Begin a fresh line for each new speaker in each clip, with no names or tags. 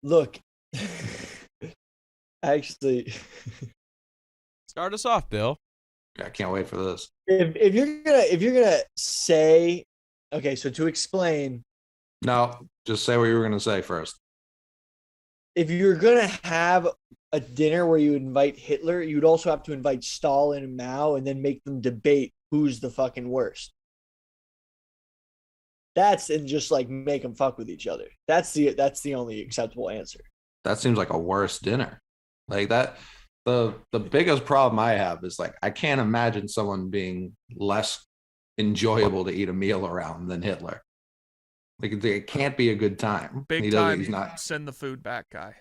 Look, actually,
Start us off, Bill.
Yeah, I can't wait for this.
if you're gonna say, okay, so to explain,
No, just say what you were going to say first.
if you're gonna have a dinner where you invite Hitler, you'd also have to invite Stalin and Mao, and then make them debate who's the fucking worst. That's and just like make them fuck with each other. That's the only acceptable answer.
That seems like a worse dinner. Like that. The biggest problem I have is like I can't imagine someone being less enjoyable to eat a meal around than Hitler. Like it can't be a good time.
Big time. He's not. Send the food back, guy.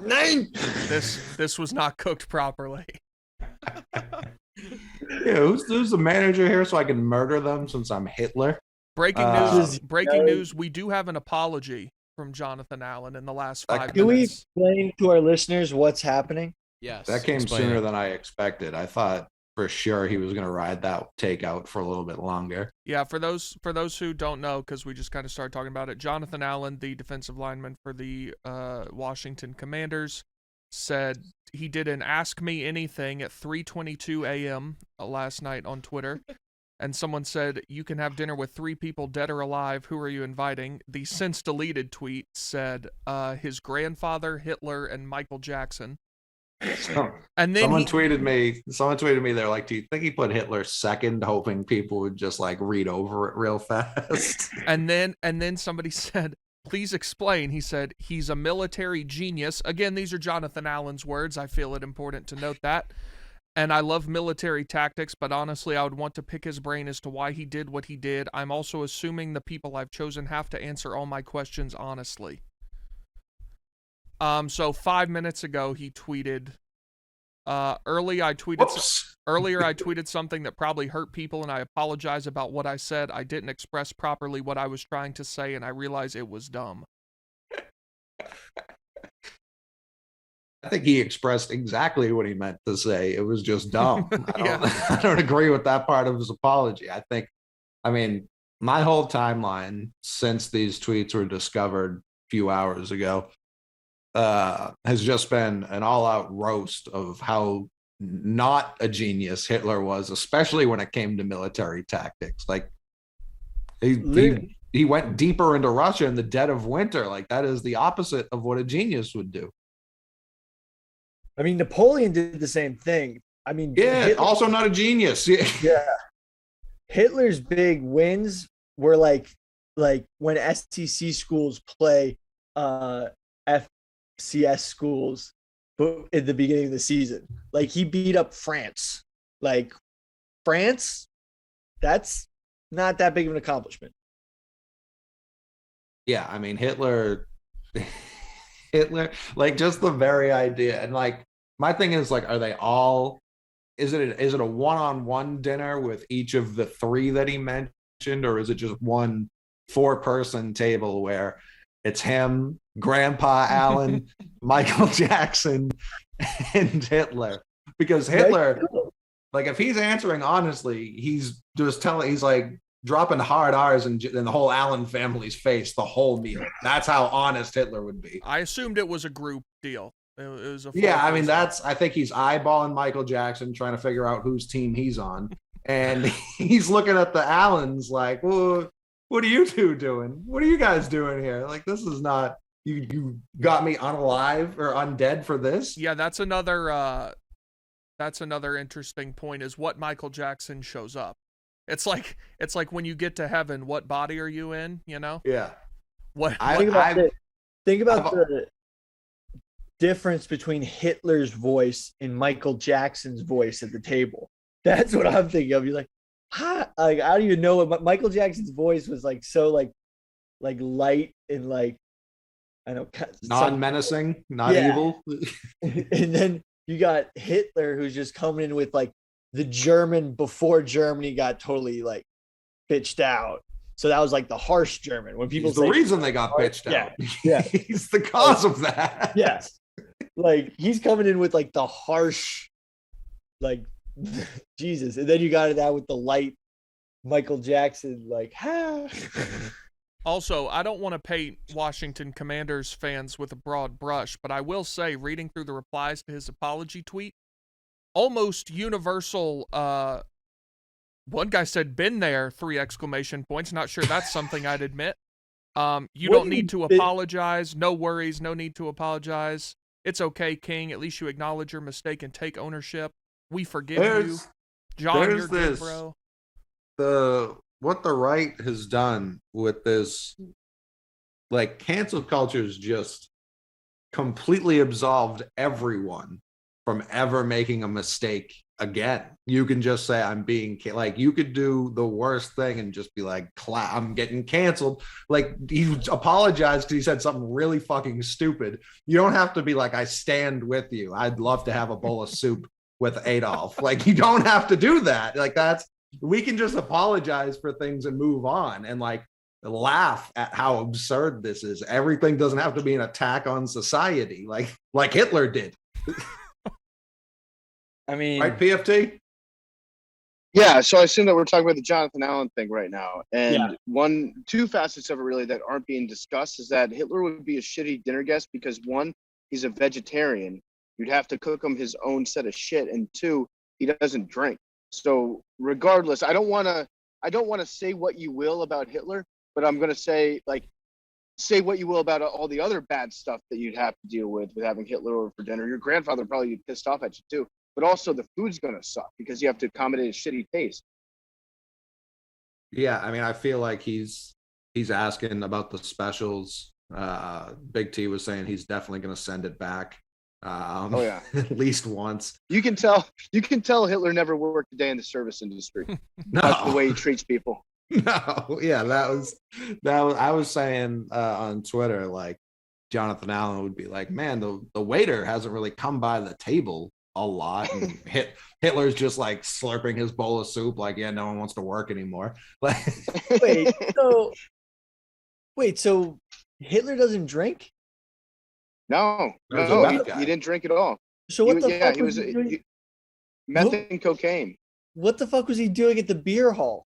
Nine.
This was not cooked properly.
Yeah, who's the manager here so I can murder them since I'm Hitler?
Breaking news. Breaking news. We do have an apology from Jonathan Allen in the last 5 minutes.
Can we explain to our listeners what's happening?
Yes.
That came sooner than I expected. I thought for sure he was going to ride that takeout for a little bit longer.
Yeah, for those who don't know, because we just kind of started talking about it, Jonathan Allen, the defensive lineman for the Washington Commanders, said he did an Ask Me Anything at 3:22 a.m. Last night on Twitter. And someone said, you can have dinner with 3 people, dead or alive. Who are you inviting? The since deleted tweet said his grandfather, Hitler, and Michael Jackson. And then
someone tweeted me. They're like, do you think he put Hitler second, hoping people would just like read over it real fast?
and then somebody said, please explain. He said, he's a military genius. Again, these are Jonathan Allen's words. I feel it important to note that. And I love military tactics, but honestly, I would want to pick his brain as to why he did what he did. I'm also assuming the people I've chosen have to answer all my questions honestly. So 5 minutes ago, he tweeted, earlier I tweeted something that probably hurt people, and I apologize about what I said. I didn't express properly what I was trying to say, and I realized it was dumb.
I think he expressed exactly what he meant to say. It was just dumb. I don't agree with that part of his apology. I mean, my whole timeline since these tweets were discovered a few hours ago has just been an all-out roast of how not a genius Hitler was, especially when it came to military tactics. Like he went deeper into Russia in the dead of winter. Like that is the opposite of what a genius would do.
I mean, Napoleon did the same thing. I mean,
yeah, Hitler, also not a genius.
Yeah. Hitler's big wins were like when STC schools play FCS schools at the beginning of the season. Like he beat up France. Like France, that's not that big of an accomplishment.
Yeah, I mean Hitler, like just the very idea, and like my thing is like, are they all? Is it a one-on-one dinner with each of the 3 that he mentioned, or is it just one 4-person table where it's him, Grandpa Allen, Michael Jackson, and Hitler? Because Hitler, like if he's answering honestly, he's just he's like dropping hard R's in the whole Allen family's face the whole meal. That's how honest Hitler would be.
I assumed it was a group deal. It was a
I mean, I think he's eyeballing Michael Jackson, trying to figure out whose team he's on. And he's looking at the Allens like, well, what are you 2 doing? What are you guys doing here? Like, this is not, you got me unalive or undead for this?
Yeah, that's another interesting point is what Michael Jackson shows up. It's like when you get to heaven, what body are you in, you know?
Yeah.
Think about the difference between Hitler's voice and Michael Jackson's voice at the table. That's what I'm thinking of. You're like, how do you know what Michael Jackson's voice was like? So like light and like, I know,
non-menacing, not evil.
And then you got Hitler, who's just coming in with like the German before Germany got totally like bitched out. So that was like the harsh German. When people
say the reason they got bitched out.
Yeah.
He's the cause of that.
Yes. Like he's coming in with like the harsh, like Jesus. And then you got that with the light Michael Jackson, like,
Also, I don't want to paint Washington Commanders fans with a broad brush, but I will say, reading through the replies to his apology tweet, almost universal. One guy said, "Been there!" 3 exclamation points. Not sure that's something I'd admit. You don't need to apologize. No worries. No need to apologize. It's okay, King. At least you acknowledge your mistake and take ownership. We forgive you. John, you're good, bro.
What the right has done with this, like, cancel culture is just completely absolved everyone from ever making a mistake again. You can just say, I'm being like, you could do the worst thing and just be like, I'm getting canceled. Like, he apologized because he said something really fucking stupid. You don't have to be like, I stand with you. I'd love to have a bowl of soup with Adolf. Like, you don't have to do that. Like, we can just apologize for things and move on and like laugh at how absurd this is. Everything doesn't have to be an attack on society like Hitler did.
I mean,
right, PFT?
Yeah, so I assume that we're talking about the Jonathan Allen thing right now. And two facets of it really that aren't being discussed is that Hitler would be a shitty dinner guest because 1, he's a vegetarian. You'd have to cook him his own set of shit. And 2, he doesn't drink. So regardless, I don't want to say what you will about Hitler, but I'm going to say what you will about all the other bad stuff that you'd have to deal with having Hitler over for dinner. Your grandfather probably be pissed off at you too, but also the food's going to suck because you have to accommodate his shitty taste.
Yeah, I mean, I feel like he's asking about the specials. Big T was saying he's definitely going to send it back. At least once.
You can tell Hitler never worked a day in the service industry.
No.
That's the way he treats people.
No, yeah, that was I was saying on Twitter, like, Jonathan Allen would be like, man, the waiter hasn't really come by the table a lot, and Hitler's just like slurping his bowl of soup like, yeah, no one wants to work anymore.
wait, so Hitler doesn't drink?
No, he didn't drink at all.
So what the fuck was he doing?
Meth and cocaine.
What the fuck was he doing at the beer hall?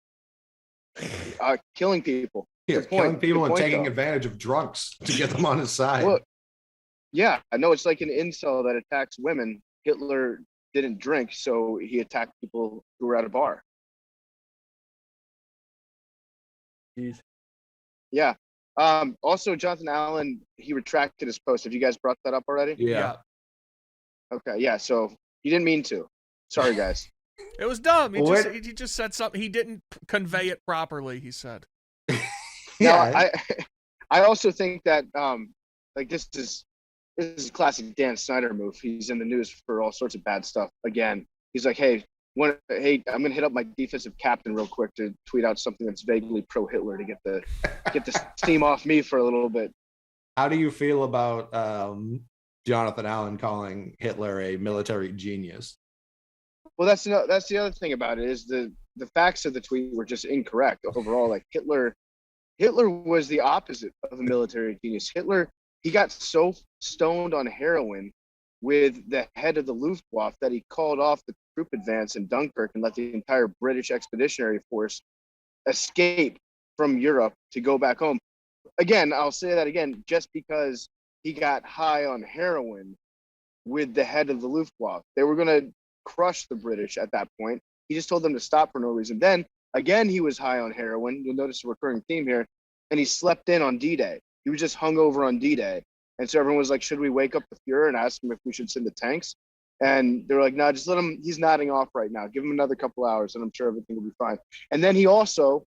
Killing people.
Yeah, killing people and taking advantage of drunks to get them on his side.
Well, yeah, I know it's like an incel that attacks women. Hitler didn't drink, so he attacked people who were at a bar.
Jeez.
Yeah. Also, Jonathan Allen, he retracted his post. Have you guys brought that up already?
Yeah.
Okay, yeah, so he didn't mean to. Sorry, guys.
It was dumb. He just said something. He didn't convey it properly, he said.
Yeah. I also think that this is a classic Dan Snyder move. He's in the news for all sorts of bad stuff. Again, he's like, hey, I'm gonna hit up my defensive captain real quick to tweet out something that's vaguely pro-Hitler to get the steam off me for a little bit.
How do you feel about Jonathan Allen calling Hitler a military genius?
Well, that's the other thing about it is the facts of the tweet were just incorrect overall. Like Hitler was the opposite of a military genius. Hitler, he got so stoned on heroin with the head of the Luftwaffe that he called off the troop advance in Dunkirk and let the entire British Expeditionary Force escape from Europe to go back home. Again, I'll say that again, just because he got high on heroin with the head of the Luftwaffe. They were going to crush the British at that point. He just told them to stop for no reason. Then, again, he was high on heroin. You'll notice a recurring theme here. And he slept in on D-Day. He was just hungover on D-Day. And so everyone was like, should we wake up the Fuhrer and ask him if we should send the tanks? And they were like, no, just let him. He's nodding off right now. Give him another couple hours and I'm sure everything will be fine. And then he also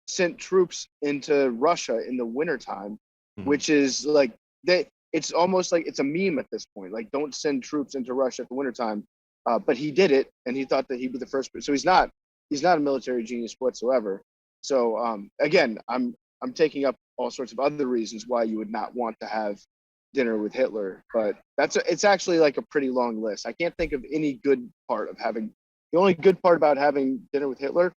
sent troops into Russia in the wintertime, which is like, it's almost like it's a meme at this point. Like, don't send troops into Russia at the wintertime. But he did it, and he thought that he'd be the first. So he's not a military genius whatsoever. So again, I'm taking up all sorts of other reasons why you would not want to have dinner with Hitler. But it's actually like a pretty long list. I can't think of any good part of having. The only good part about having dinner with Hitler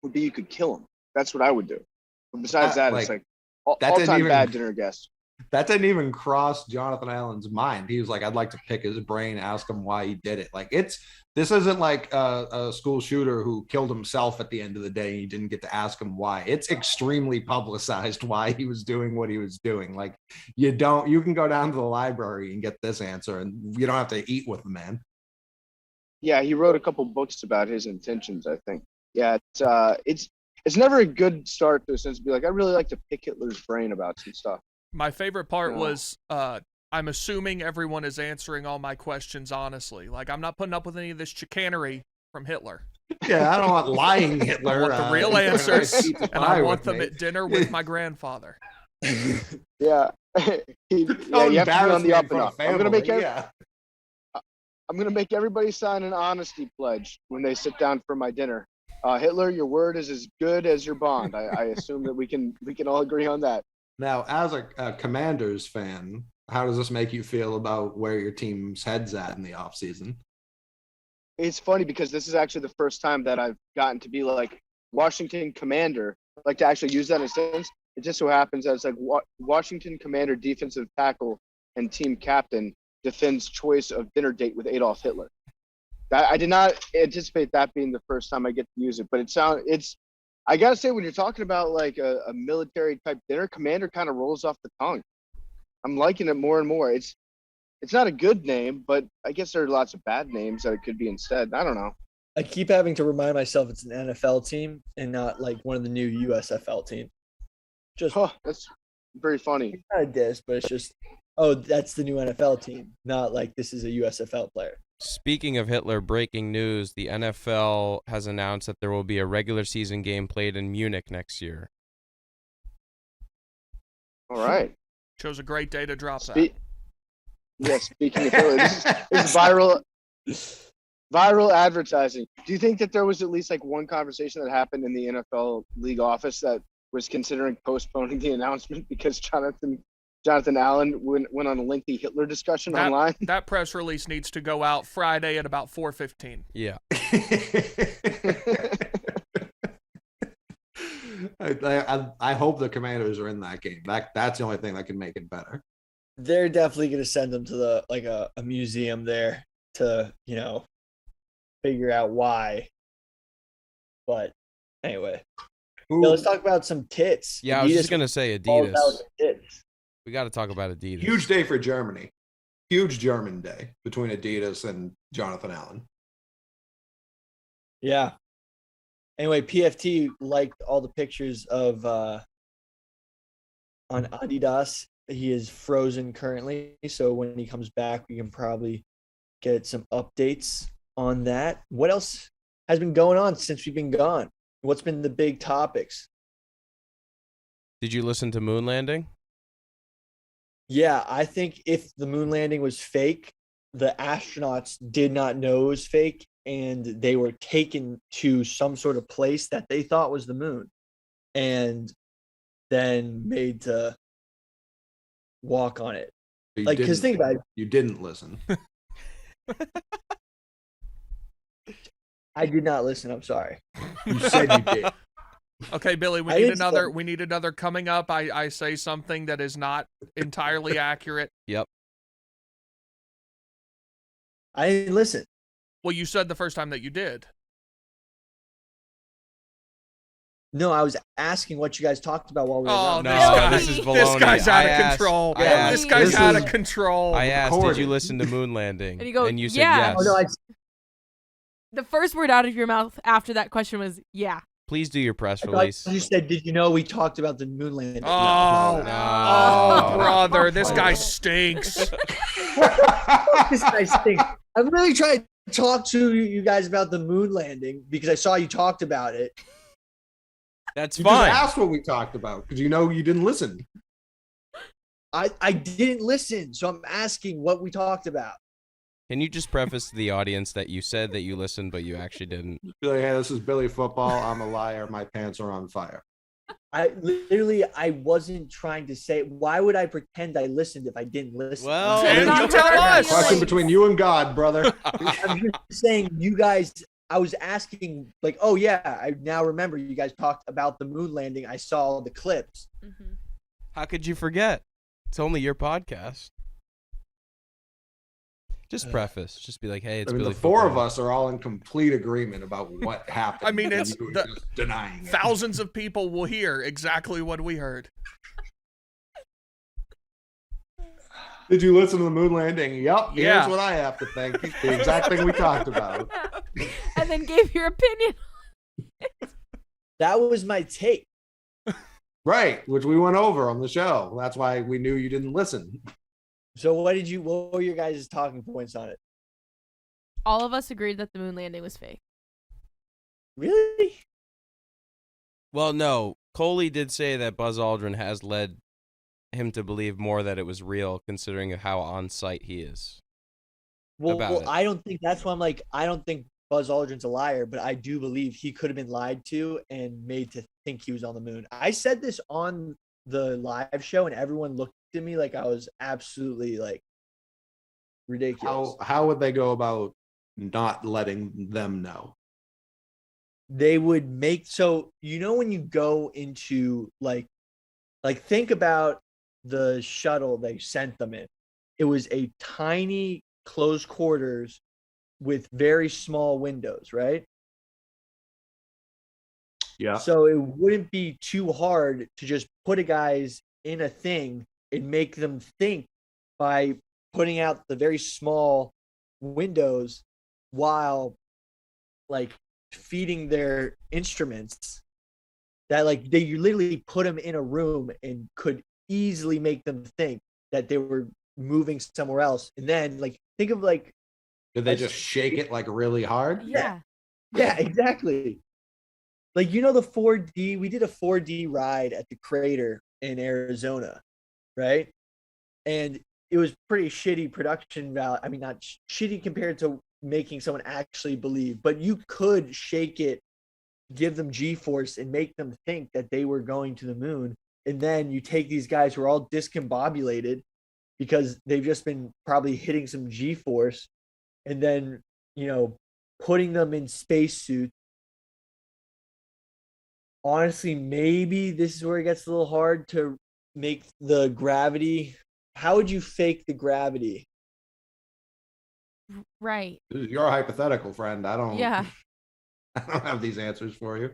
would be you could kill him. That's what I would do. But besides that, it's like all-time bad dinner guest.
That didn't even cross Jonathan Allen's mind. He was like, I'd like to pick his brain, ask him why he did it. Like, this isn't like a school shooter who killed himself at the end of the day. You didn't get to ask him why. It's extremely publicized why he was doing what he was doing. Like, you can go down to the library and get this answer, and you don't have to eat with the man.
Yeah, he wrote a couple books about his intentions, I think. Yeah, it's never a good start to a sense to be like, I really like to pick Hitler's brain about some stuff.
My favorite part was I'm assuming everyone is answering all my questions honestly. Like, I'm not putting up with any of this chicanery from Hitler.
Yeah, I don't want lying Hitler.
I want the real answers, and I want them at dinner with my grandfather.
Yeah. You have to be on the up and up. I'm gonna make everybody sign an honesty pledge when they sit down for my dinner. Hitler, your word is as good as your bond. I assume that we can all agree on that.
Now, as a Commanders fan, how does this make you feel about where your team's head's at in the offseason?
It's funny because this is actually the first time that I've gotten to be like Washington Commander, like to actually use that in a sense. It just so happens that it's like Washington Commander defensive tackle and team captain defends choice of dinner date with Adolf Hitler. I did not anticipate that being the first time I get to use it, but I gotta say, when you're talking about like a military type dinner, Commander kind of rolls off the tongue. I'm liking it more and more. It's not a good name, but I guess there are lots of bad names that it could be instead. I don't know.
I keep having to remind myself it's an NFL team and not like one of the new USFL teams.
That's very funny.
It's not a diss, but it's just, that's the new NFL team, not like this is a USFL player.
Speaking of Hitler, breaking news, the NFL has announced that there will be a regular season game played in Munich next year.
All right.
Chose a great day to drop that.
Yeah, speaking of Hitler, this is viral advertising. Do you think that there was at least like one conversation that happened in the NFL league office that was considering postponing the announcement because Jonathan Allen went on a lengthy Hitler discussion online?
That press release needs to go out Friday at about 4:15.
Yeah.
I hope the Commanders are in that game. That's the only thing that can make it better.
They're definitely going to send them to a museum there to, figure out why. But anyway, let's talk about some tits.
Yeah,
Adidas,
I was just going to say Adidas. We got to talk about Adidas.
Huge day for Germany. Huge German day between Adidas and Jonathan Allen.
Yeah. Anyway, PFT liked all the pictures of on Adidas. He is frozen currently, so when he comes back, we can probably get some updates on that. What else has been going on since we've been gone? What's been the big topics?
Did you listen to Moon Landing?
Yeah, I think if the moon landing was fake, the astronauts did not know it was fake, and they were taken to some sort of place that they thought was the moon, and then made to walk on it. Like, because think about it.
You didn't listen.
I did not listen. I'm sorry. You said you did.
Okay, Billy, we need another coming up. I say something that is not entirely accurate.
Yep.
I didn't listen.
Well, you said the first time that you did.
No, I was asking what you guys talked about while we were gone.
No, this is baloney.
This guy's out of control. This guy's out of control.
I asked, did you listen to Moon Landing?
And
you said yes.
Oh, no,
the first word out of your mouth after that question was, yeah.
Please do your press release.
You said, did you know we talked about the moon landing?
Oh, brother, this guy stinks.
This guy stinks. I'm really trying to talk to you guys about the moon landing because I saw you talked about it.
That's
you
fine.
Just ask what we talked about because you didn't listen.
I didn't listen, so I'm asking what we talked about.
Can you just preface to the audience that you said that you listened, but you actually didn't?
Be like, hey, this is Billy Football. I'm a liar. My pants are on fire.
I wasn't trying to say. Why would I pretend I listened if I didn't listen?
Well,
you tell us.
Question between you and God, brother.
I'm just saying, you guys. I was asking, like, oh yeah, I now remember you guys talked about the moon landing. I saw the clips.
Mm-hmm.
How could you forget? It's only your podcast. Just preface. Just be like, hey, it's
I mean,
Billy
the four
Football.
of us are all in complete agreement about what happened.
I mean,
and
it's
you were
the-
just denying it.
Thousands of people will hear exactly what we heard.
Did you listen to the moon landing? Yep.
Yeah.
Here's what I have to think. The exact thing we talked about.
And then gave your opinion.
That was my take.
Right, which we went over on the show. That's why we knew you didn't listen.
So what were your guys' talking points on it?
All of us agreed that the moon landing was fake.
Really?
Well, no. Coley did say that Buzz Aldrin has led him to believe more that it was real, considering how on site he is.
Well,
it.
I don't think that's why I'm like, I don't think Buzz Aldrin's a liar, but I do believe he could have been lied to and made to think he was on the moon. I said this on the live show, and everyone looked at me like I was absolutely like ridiculous.
How would they go about not letting them know?
They would make, so you know when you go into like think about the shuttle they sent them in. It was a tiny closed quarters with very small windows, right?
Yeah.
So it wouldn't be too hard to just put a guys in a thing and make them think by putting out the very small windows while like feeding their instruments, that like they literally put them in a room and could easily make them think that they were moving somewhere else. And then like think of like,
Did they just shake it like really hard?
Yeah.
yeah, exactly. Like, you know, the 4D, we did a 4D ride at the crater in Arizona, right? And it was pretty shitty production value. I mean, not shitty compared to making someone actually believe, but you could shake it, give them G-force and make them think that they were going to the moon. And then you take these guys who are all discombobulated because they've just been probably hitting some G-force, and then, you know, putting them in spacesuits. Honestly, maybe this is where it gets a little hard to make the gravity. How would you fake the gravity?
Right.
You're a hypothetical, friend. I don't have these answers for you.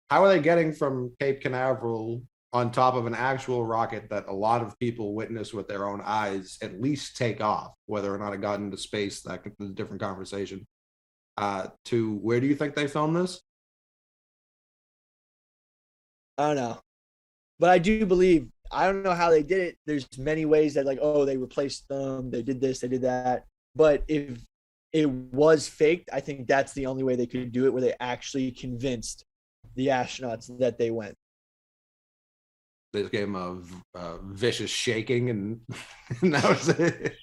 How are they getting from Cape Canaveral on top of an actual rocket that a lot of people witnessed with their own eyes at least take off, whether or not it got into space, that is a different conversation, to where do you think they filmed this?
I don't know. But I do believe, I don't know how they did it. There's many ways that like, oh, they replaced them, they did this, they did that. But if it was faked, I think that's the only way they could do it, where they actually convinced the astronauts that they went.
They just gave them a vicious shaking, and that was it.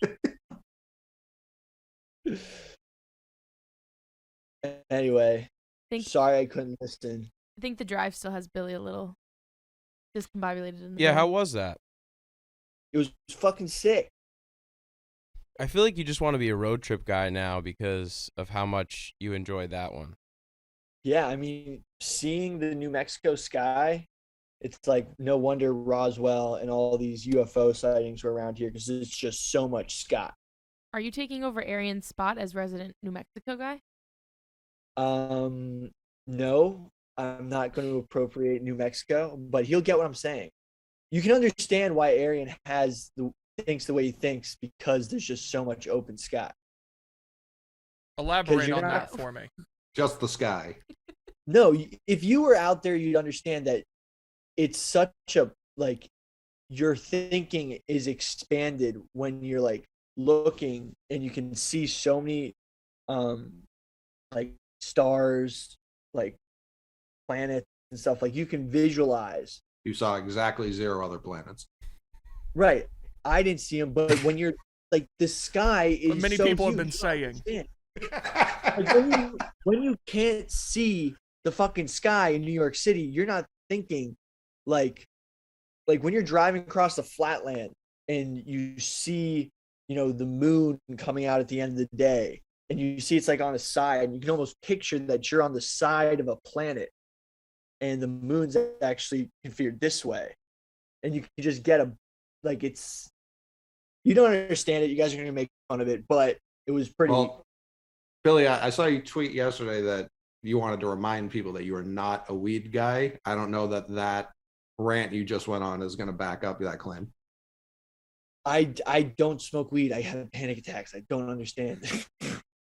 Anyway,
Sorry,
I couldn't listen.
I think the drive still has Billy a little discombobulated in the
Yeah,
brain.
how was that?
It was fucking sick.
I feel like you just want to be a road trip guy now because of how much you enjoyed that one.
Yeah, I mean, seeing the New Mexico sky, it's like no wonder Roswell and all these UFO sightings were around here, because it's just so much sky.
Are you taking over Arian's spot as resident New Mexico guy?
No, I'm not going to appropriate New Mexico, but he'll get what I'm saying. You can understand why Arian thinks the way he thinks, because there's just so much open sky.
Elaborate
you're
on
not-
that for me.
Just the sky.
No, if you were out there, you'd understand that it's such a, like, your thinking is expanded when you're like looking and you can see so many like stars, like planets and stuff. Like, you can visualize.
You saw exactly 0 other planets.
Right. I didn't see them, but when you're like, the sky is
But many
so
people have
huge,
been
you don't
saying.
understand. Like, when you can't see the fucking sky in New York City, you're not thinking like when you're driving across the flatland and you see, you know, the moon coming out at the end of the day, and you see it's like on a side, and you can almost picture that you're on the side of a planet and the moon's actually configured this way, and you can just get a like it's you don't understand it. You guys are gonna make fun of it, but it was pretty.
Well, Billy, I saw you tweet yesterday that you wanted to remind people that you are not a weed guy. I don't know that rant you just went on is going to back up that claim.
I don't smoke weed. I have panic attacks. I don't understand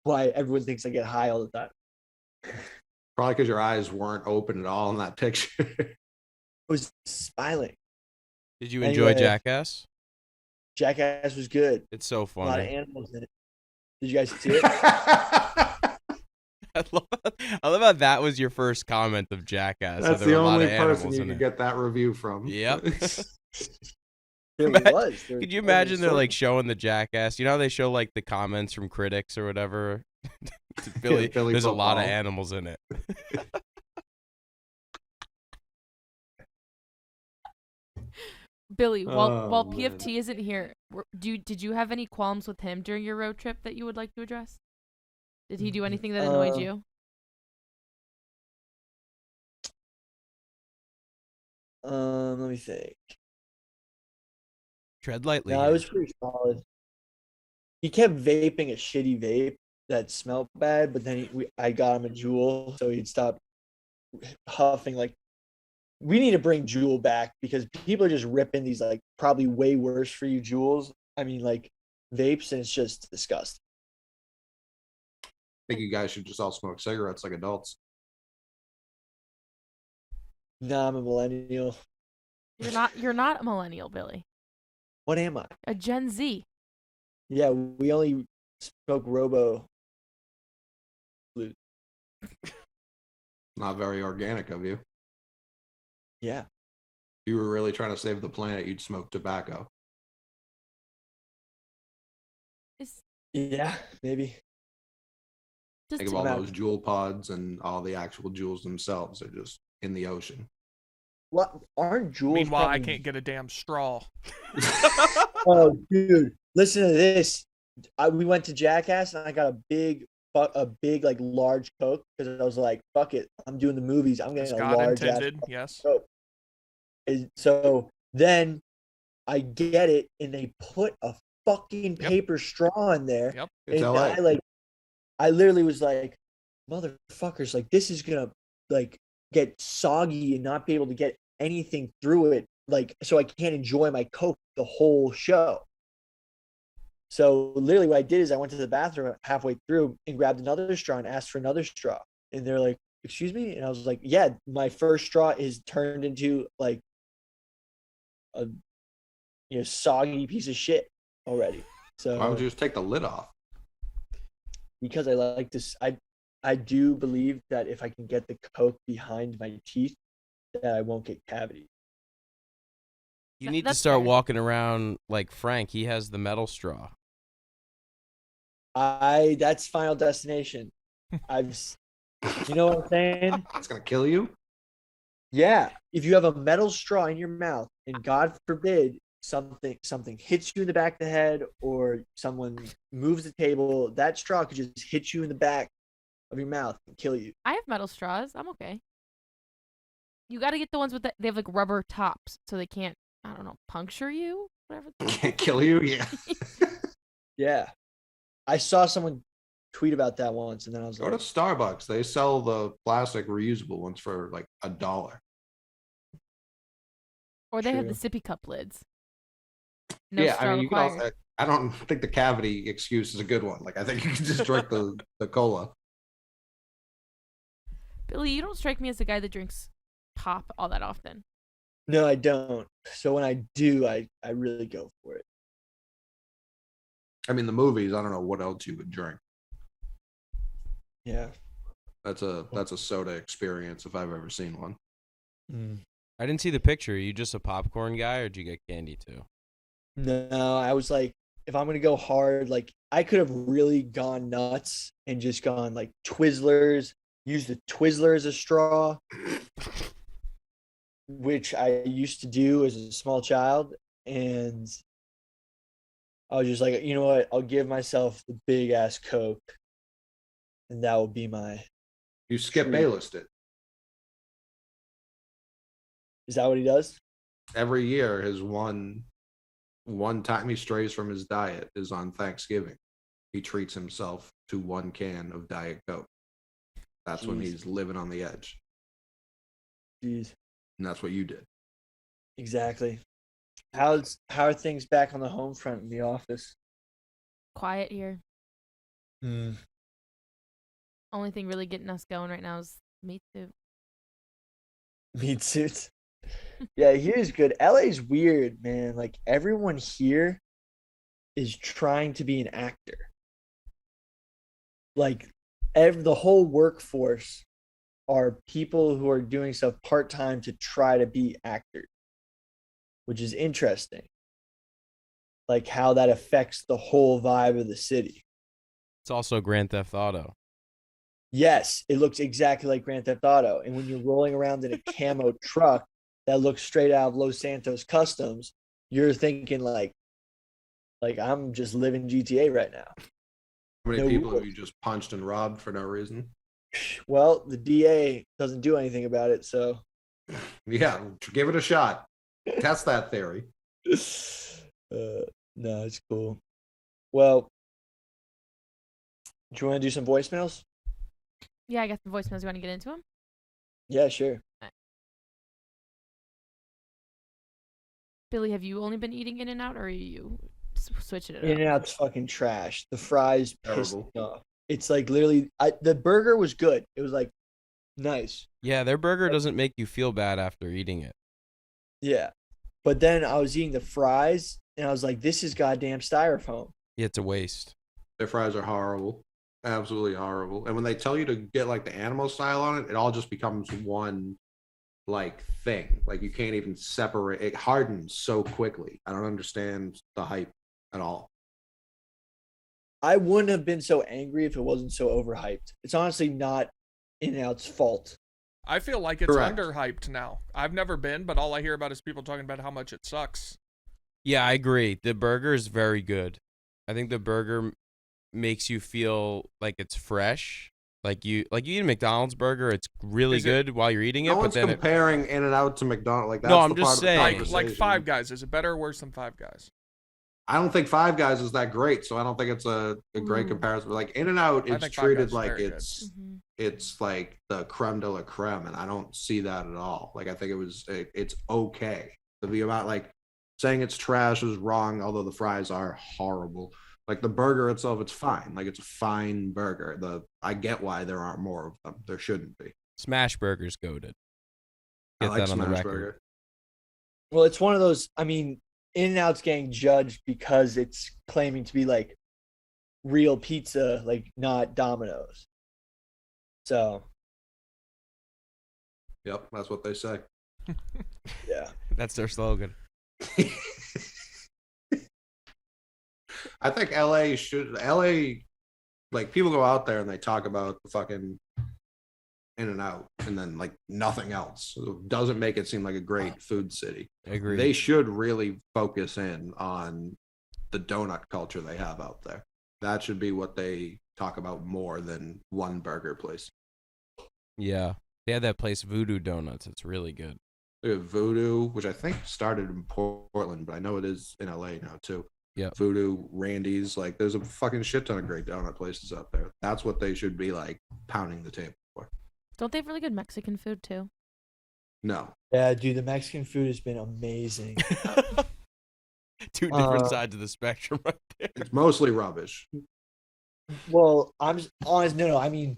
why everyone thinks I get high all the time.
Probably because your eyes weren't open at all in that picture.
I was smiling.
Did you enjoy
Anyway.
Jackass?
Jackass was good.
It's so
A lot of
funny.
animals in it. Did you guys see it?
I love how that was your first comment of Jackass.
That's
so there
the
were a lot
only
of
person
animals
you
in
could
it.
get that review from.
Yep.
There
Imagine-
was.
Could you imagine they're like showing the Jackass? You know how they show like the comments from critics or whatever? Billy,
Billy
there's a lot of
football.
animals in it.
Billy, while
Oh,
PFT isn't here, did you have any qualms with him during your road trip that you would like to address? Did he do anything that annoyed you?
Let me think.
Tread lightly.
No,
here.
it was pretty solid. He kept vaping a shitty vape that smelled bad, but then I got him a Juul, so he'd stop huffing. Like, we need to bring Juul back because people are just ripping these like probably way worse for you Juuls. I mean, like vapes, and it's just disgusting.
I think you guys should just all smoke cigarettes like adults.
Nah, I'm a millennial.
You're not a millennial, Billy.
What am I?
A Gen Z.
Yeah, we only smoke Robo.
Not very organic of you.
Yeah.
If you were really trying to save the planet, you'd smoke tobacco.
Yeah, maybe.
Just
Think of all those Juul pods and all the actual Juuls themselves are just in the ocean.
What aren't Juuls?
Meanwhile, I
probably-
can't get a damn straw.
Oh, dude, listen to this. We went to Jackass, and I got a big like large Coke because I was like, "Fuck it, I'm doing the movies. I'm
As
getting a
God
large ass
intended, yes.
Coke." So then I get it, and they put a fucking paper straw in there.
Yep.
It's
And
LA.
I literally was like, "Motherfuckers, like this is gonna like get soggy and not be able to get anything through it, like so I can't enjoy my Coke the whole show." So literally what I did is I went to the bathroom halfway through and grabbed another straw and asked for another straw. And they're like, "Excuse me?" And I was like, "Yeah, my first straw is turned into like a soggy piece of shit already." So
Why would you just take the lid off?
because I like this, I do believe that if I can get the Coke behind my teeth, that I won't get cavity.
You need to
That's
start
fair.
walking around like Frank. He has the metal straw.
That's Final Destination. You know what I'm saying?
It's gonna kill you.
Yeah. If you have a metal straw in your mouth and God forbid something hits you in the back of the head or someone moves the table, that straw could just hit you in the back of your mouth and kill you.
I have metal straws. I'm okay. You got to get the ones with they have like rubber tops so they can't, I don't know, puncture you, whatever.
Can't kill you. Yeah.
Yeah. I saw someone tweet about that once and then I was
Go to
like,
Starbucks. They sell the plastic reusable ones for like $1.
Or they have the
True.
sippy cup lids. No
Yeah,
straw
I mean, you can
required.
also. I don't think the cavity excuse is a good one. Like, I think you can just drink the cola.
Billy, you don't strike me as the guy that drinks pop all that often.
"No, I don't." So when I do, I really go for it.
I mean, the movies. I don't know what else you would drink.
Yeah.
That's a soda experience if I've ever seen one.
I didn't see the picture. Are you just a popcorn guy, or did you get candy too?
No, I was like, if I'm gonna go hard, like I could have really gone nuts and just gone like Twizzlers, used the Twizzler as a straw, which I used to do as a small child, and I was just like, you know what? I'll give myself the big ass Coke, and that will be my.
You skip
Treat.
Bayless it.
Is that what he does?
Every year his one one time he strays from his diet is on Thanksgiving. He treats himself to one can of Diet Coke. That's when he's living on the edge.
Jeez.
And that's what you did.
Exactly. How are things back on the home front in the office?
Quiet here.
Mm.
Only thing really getting us going right now is meat soup.
Meat suits. Yeah, here's good. LA's weird, man. Like everyone here is trying to be an actor. Like the whole workforce are people who are doing stuff part-time to try to be actors, which is interesting. Like how that affects the whole vibe of the city.
It's also Grand Theft Auto.
Yes, it looks exactly like Grand Theft Auto. And when you're rolling around in a camo truck that looks straight out of Los Santos Customs, you're thinking like I'm just living GTA right now.
How many
No
people
rules.
have you just punched and robbed for no reason?
Well, the DA doesn't do anything about it, so
Yeah, give it a shot. Test that theory.
no, it's cool. Well, do you want to do some voicemails?
Yeah, I got some voicemails. You want to get into them?
Yeah, sure.
Billy, have you only been eating In-N-Out, or are you switching it up?
In-N-Out's fucking trash. The fries pissed
Terrible.
me off. It's like literally, the burger was good. It was like nice.
Yeah, their burger doesn't make you feel bad after eating it.
Yeah. But then I was eating the fries and I was like, this is goddamn styrofoam.
Yeah, it's a waste.
Their fries are horrible. Absolutely horrible. And when they tell you to get like the animal style on it, it all just becomes one like thing. Like you can't even separate. It hardens so quickly. I don't understand the hype at all.
I wouldn't have been so angry if it wasn't so overhyped. It's honestly not In-N-Out's fault.
I feel like it's
Correct.
underhyped now. I've never been, but all I hear about is people talking about how much it sucks.
Yeah, I agree. The burger is very good. I think the burger makes you feel like it's fresh. Like you eat a McDonald's burger, it's really
Is it-
good while you're eating it,
No
but
one's
then
comparing In-N-Out to McDonald's. Like that's
No, I'm
the
just
part of the
saying.
Like
conversation.
Five Guys. Is it better or worse than Five Guys?
I don't think Five Guys is that great, so I don't think it's a great
Ooh.
comparison. But like In-N-Out,
I
it's
think Five Guys
treated
is
like
very good.
Mhm.
it's like the creme de la creme, and I don't see that at all. Like I think it's okay. The amount like saying it's trash is wrong, although the fries are horrible. Like the burger itself, it's fine. Like it's a fine burger. I get why there aren't more of them. There shouldn't be.
Smash Burger's goated.
I
Get
like
that on the
Smash
record.
Burger.
Well, it's one of those, I mean, In-N-Out's getting judged because it's claiming to be like real pizza, like not Domino's. So,
Yep, that's what they say.
yeah.
That's their slogan.
I think LA like people go out there and they talk about the fucking In-N-Out and then like nothing else. It doesn't make it seem like a great food city.
I agree.
They should really focus in on the donut culture they have out there. That should be what they talk about more than one burger place.
Yeah. They had that place Voodoo Donuts. It's really good.
They have Voodoo, which I think started in Portland, but I know it is in LA now too.
Yeah.
Voodoo, Randy's, like there's a fucking shit ton of great donut places out there. That's what they should be like pounding the table for.
Don't they have really good Mexican food too?
No.
Yeah, dude, the Mexican food has been amazing.
Two different sides of the spectrum right there.
It's mostly rubbish.
Well, I'm just honest. No, I mean,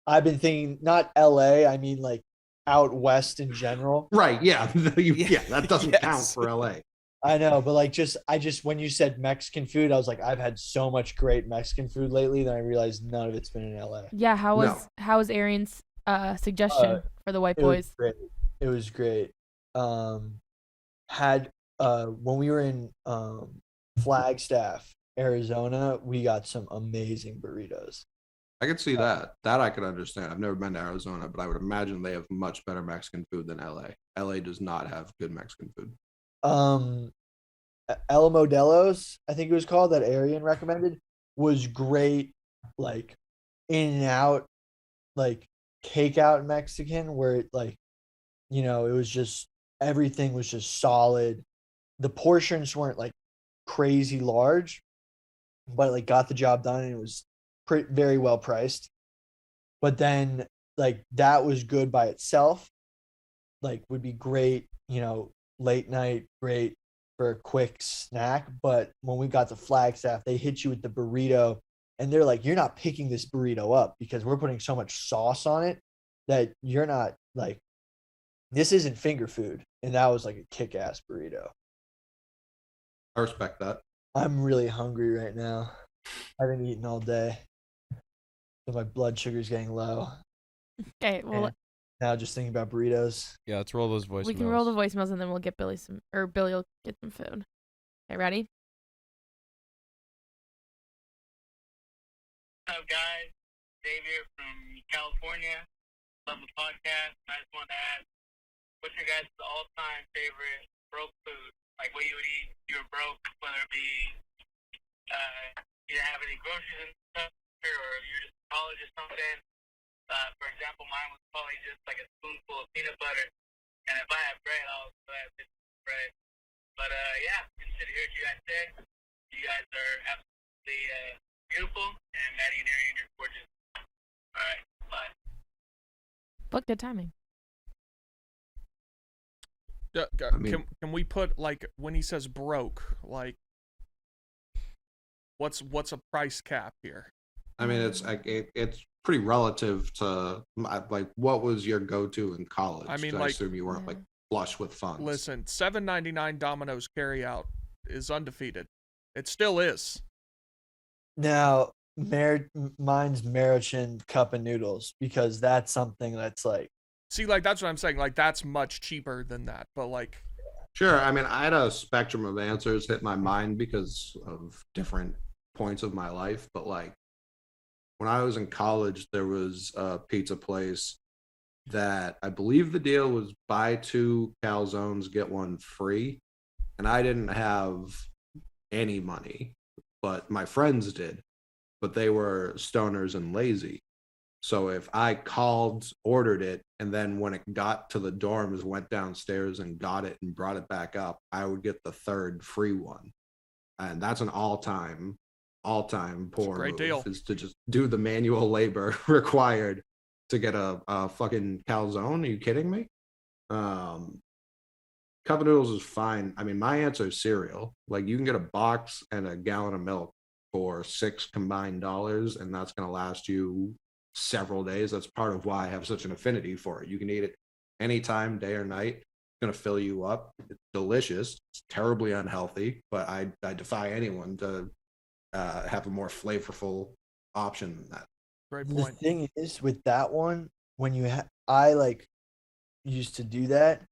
I've been thinking not LA. I mean, like out west in general.
Right, yeah. That doesn't
Yes.
count for LA.
I know, but like, I just when you said Mexican food, I was like, I've had so much great Mexican food lately that I realized none of it's been in LA.
Yeah. How was Arian's suggestion for the white boys?
Great. It was great. Had when we were in Flagstaff, Arizona, we got some amazing burritos.
I could see that. That I could understand. I've never been to Arizona, but I would imagine they have much better Mexican food than LA. LA does not have good Mexican food.
El Modelo's, I think it was called, that Arian recommended, was great. Like in and out, like takeout Mexican, where it like, you know, it was just everything was just solid. The portions weren't like crazy large, but like got the job done, and it was very well priced. But then like that was good by itself, like would be great, you know, late night, great for a quick snack. But when we got to Flagstaff, they hit you with the burrito, and they're like, you're not picking this burrito up because we're putting so much sauce on it that you're not like, this isn't finger food. And that was like a kick-ass burrito.
I respect that.
I'm really hungry right now. I haven't eaten all day, so my blood sugar's getting low.
Okay, well,
And now just thinking about burritos.
Yeah, let's roll those voicemails.
we can roll the voicemails and then we'll get Billy Billy will get some food. Okay, ready?
What's up, guys? Dave here from California. Love the podcast. I just wanted to ask, what's your guys' all-time favorite broke food? Like what you would eat if you were broke, whether it be you didn't have any groceries and stuff, or you're just in college or something. For example, mine was probably just like a spoonful of peanut butter. And if I have bread, I'll have bread. But yeah, interested to hear what you guys say. You guys are absolutely beautiful, and Maddie and Arian, you're gorgeous. All right, bye.
But good timing.
Can we put like when he says broke, like what's a price cap here?
I mean, it's like it's pretty relative to like what was your go-to in college?
I mean,
I
like,
assume you weren't like flush with funds.
Listen, $7.99 Domino's carryout is undefeated. It still is.
Now, mine's Marichin cup of noodles, because that's something that's like.
See, like that's what I'm saying. Like that's much cheaper than that, but like.
Sure. I mean, I had a spectrum of answers hit my mind because of different points of my life, but like when I was in college, there was a pizza place that I believe the deal was buy 2 calzones, get 1 free. And I didn't have any money, but my friends did. But they were stoners and lazy. So if I called, ordered it, and then when it got to the dorms, went downstairs and got it and brought it back up, I would get the 3rd free one. And that's an all-time poor
great
move,
deal.
is to just do the manual labor required to get a fucking calzone. Are you kidding me? Cup of noodles is fine. I mean, my answer is cereal. Like you can get a box and a gallon of milk for $6 combined, and that's going to last you several days. That's part of why I have such an affinity for it. You can eat it anytime, day or night. It's going to fill you up. It's delicious. It's terribly unhealthy, but I defy anyone to have a more flavorful option than that.
Great
The
point.
thing is with that one, when you I like used to do that,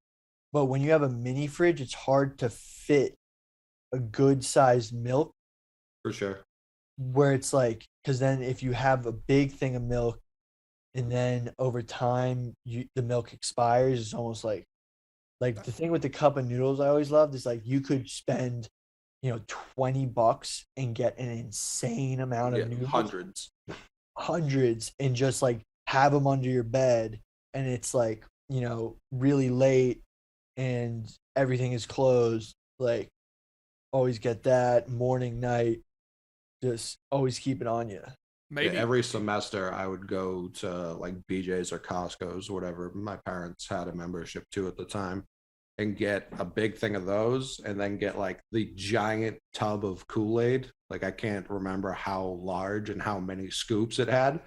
but when you have a mini fridge, it's hard to fit a good sized milk.
For sure.
Where it's like, because then if you have a big thing of milk and then over time the milk expires, it's almost like the thing with the cup of noodles I always loved is like you could spend, you know, $20 and get an insane amount of noodles. Hundreds, and just like have them under your bed, and it's like, you know, really late and everything is closed, like always get that morning, night, just always keep it on you.
Maybe
every semester I would go to like BJ's or Costco's or whatever my parents had a membership to at the time, and get a big thing of those, and then get like the giant tub of Kool-Aid. Like I can't remember how large and how many scoops it had,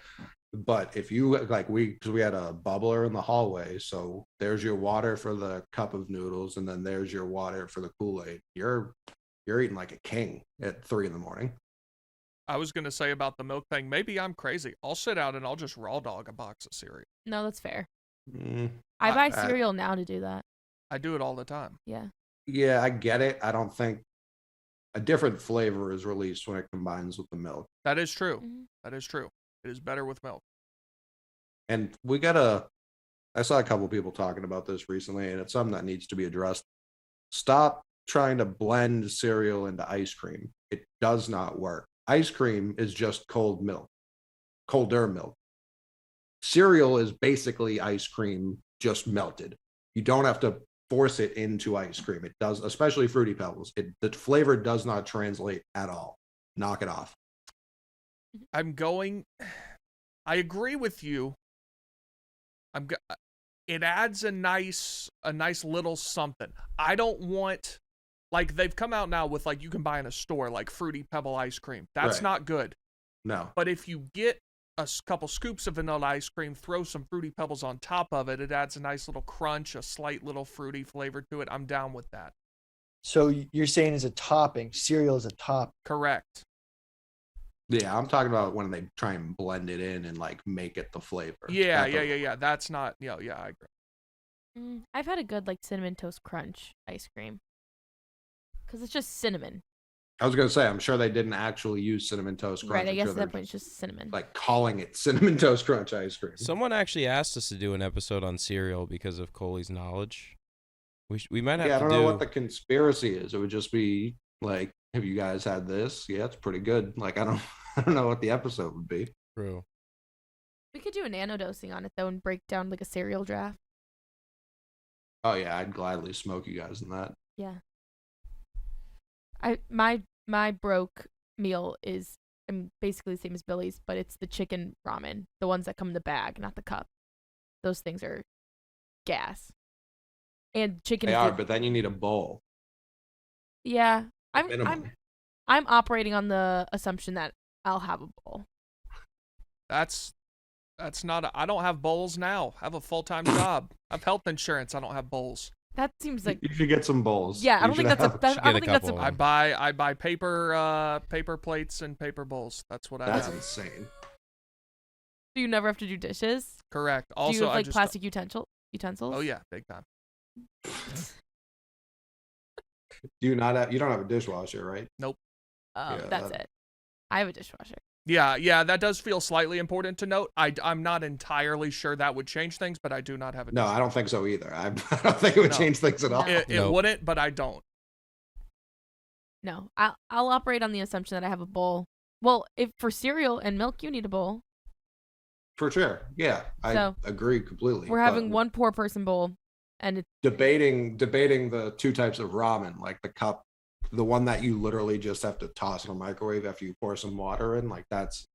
but if you like, because we had a bubbler in the hallway, so there's your water for the cup of noodles, and then there's your water for the Kool-Aid. You're eating like a king at 3 a.m.
I was gonna say about the milk thing. Maybe I'm crazy. I'll sit out and I'll just raw dog a box of cereal.
No, that's fair.
Mm,
I buy cereal now to do that.
I do it all the time.
Yeah.
Yeah, I get it. I don't think a different flavor is released when it combines with the milk.
That is true.
Mm-hmm.
That is true. It is better with milk.
And I saw a couple people talking about this recently, and it's something that needs to be addressed. Stop trying to blend cereal into ice cream. It does not work. Ice cream is just cold milk, colder milk. Cereal is basically ice cream just melted. You don't have to force it into ice cream. It does, especially Fruity Pebbles. The flavor does not translate at all. Knock it off.
I agree with you. It adds a nice little something. I don't want, like, they've come out now with, like, you can buy in a store, like, Fruity Pebble ice cream. That's
Right.
not good.
No.
But if you get a couple scoops of vanilla ice cream, throw some Fruity Pebbles on top of it, it adds a nice little crunch, a slight little fruity flavor to it. I'm down with that.
So you're saying as a topping, cereal is a top.
Correct.
Yeah, I'm talking about when they try and blend it in and like make it the flavor.
Yeah. That's not. Yeah, I agree.
I've had a good like cinnamon toast crunch ice cream because it's just cinnamon.
I was gonna say, I'm sure they didn't actually use cinnamon toast crunch.
Right, I guess
sure
at that point it's just cinnamon.
like calling it cinnamon toast crunch ice cream.
Someone actually asked us to do an episode on cereal because of Coley's knowledge. We might have to
I don't
do.
know what the conspiracy is. It would just be like, have you guys had this? Yeah, it's pretty good. Like, I don't know what the episode would be.
True.
We could do a nanodosing on it though and break down like a cereal draft.
Oh yeah, I'd gladly smoke you guys in that.
Yeah. My broke meal is basically the same as Billy's, but it's the chicken ramen, the ones that come in the bag, not the cup. Those things are gas. And chicken.
They are, but then you need a bowl.
Yeah,
Minimum.
I'm operating on the assumption that I'll have a bowl.
That's not. I don't have bowls now. I have a full-time job. I have health insurance. I don't have bowls.
That seems like.
You should get some bowls.
Yeah, I don't think that's a. I don't think that's a.
I buy paper plates and paper bowls. That's what I
That's
have.
insane.
Do you never have to do dishes?
Correct.
Do
Also,
you have like
I just.
plastic utensils?
Oh yeah, big time.
You don't have a dishwasher, right?
Nope.
Yeah,
That's it. I have a dishwasher.
Yeah, that does feel slightly important to note. I'm not entirely sure that would change things, but I do not have a
No,
dishwasher.
I don't think so either. I don't think it would change things at all.
It
Nope.
wouldn't, but I don't.
No, I'll operate on the assumption that I have a bowl. Well, if for cereal and milk, you need a bowl.
For sure. Yeah, I
So,
agree completely.
We're having
but
one poor person bowl, and it's
debating the two types of ramen, like the cup, the one that you literally just have to toss in a microwave after you pour some water in, like that's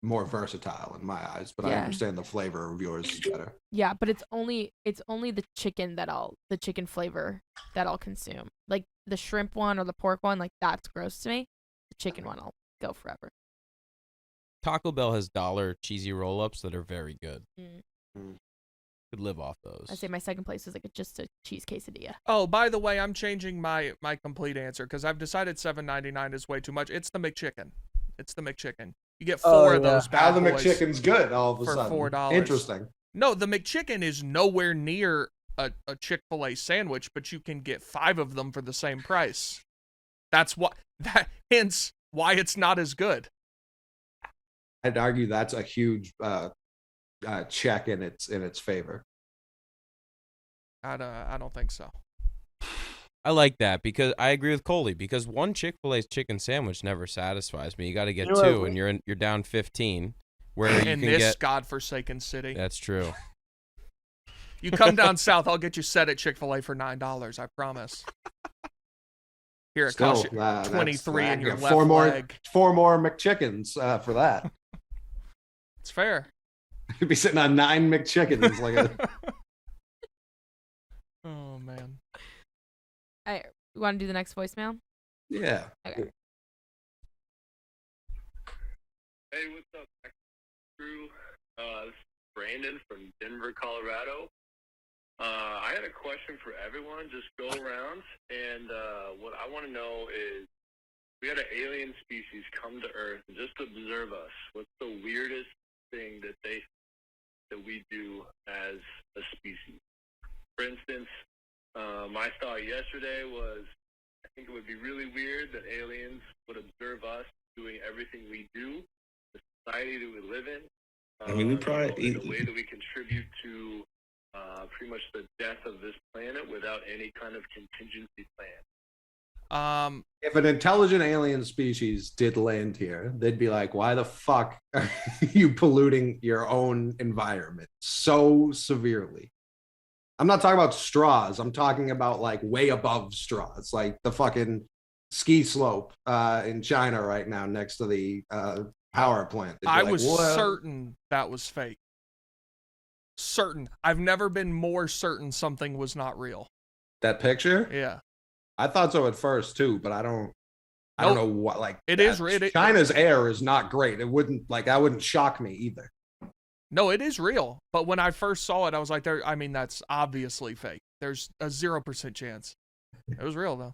more versatile in my eyes, but I
Yeah.
understand the flavor of yours is better.
yeah, but it's only the chicken the chicken flavor that I'll consume. Like the shrimp one or the pork one, like that's gross to me. The chicken one I'll go forever.
Taco Bell has dollar cheesy roll-ups that are very good.
Mm.
Could live off those.
I say my second place is like just a cheese quesadilla.
Oh, by the way, I'm changing my complete answer because I've decided $7.99 is way too much. It's the McChicken. You get four of those
How
bad
the
boys
McChicken's good all of a
for
sudden.
$4.
Interesting.
No, the McChicken is nowhere near a Chick-fil-A sandwich, but you can get 5 of them for the same price. Hence why it's not as good.
I'd argue that's a huge check in its favor.
I don't think so.
I like that because I agree with Coley because one Chick-fil-A chicken sandwich never satisfies me. You got to get two, and you're down 15. Where you
In
can
this
get
godforsaken city.
That's true.
You come down south, I'll get you set at Chick-fil-A for $9, I promise. Here it costs you 23 in your left leg.
Four more McChickens for that.
It's fair.
You'd be sitting on 9 McChickens like a.
Oh man.
You want to do the next voicemail?
Yeah.
Okay.
Hey, what's up, crew? This is Brandon from Denver, Colorado. I had a question for everyone. Just go around, and what I want to know is, we had an alien species come to Earth and just observe us. What's the weirdest thing that we do as a species? For instance, my thought yesterday was, I think it would be really weird that aliens would observe us doing everything we do, the society that we live in.
I mean, we probably
in a way that we contribute to pretty much the death of this planet without any kind of contingency plan.
If an intelligent alien species did land here, they'd be like, why the fuck are you polluting your own environment so severely? I'm not talking about straws. I'm talking about like way above straws, like the fucking ski slope in China right now next to the power plant.
I was certain that was fake. Certain. I've never been more certain something was not real.
That picture?
Yeah.
I thought so at first too, but I don't know what, like,
it is
China's air is not great. It wouldn't, like, that wouldn't shock me either.
No, it is real. But when I first saw it, I was like, that's obviously fake. There's a 0% chance. It was real though.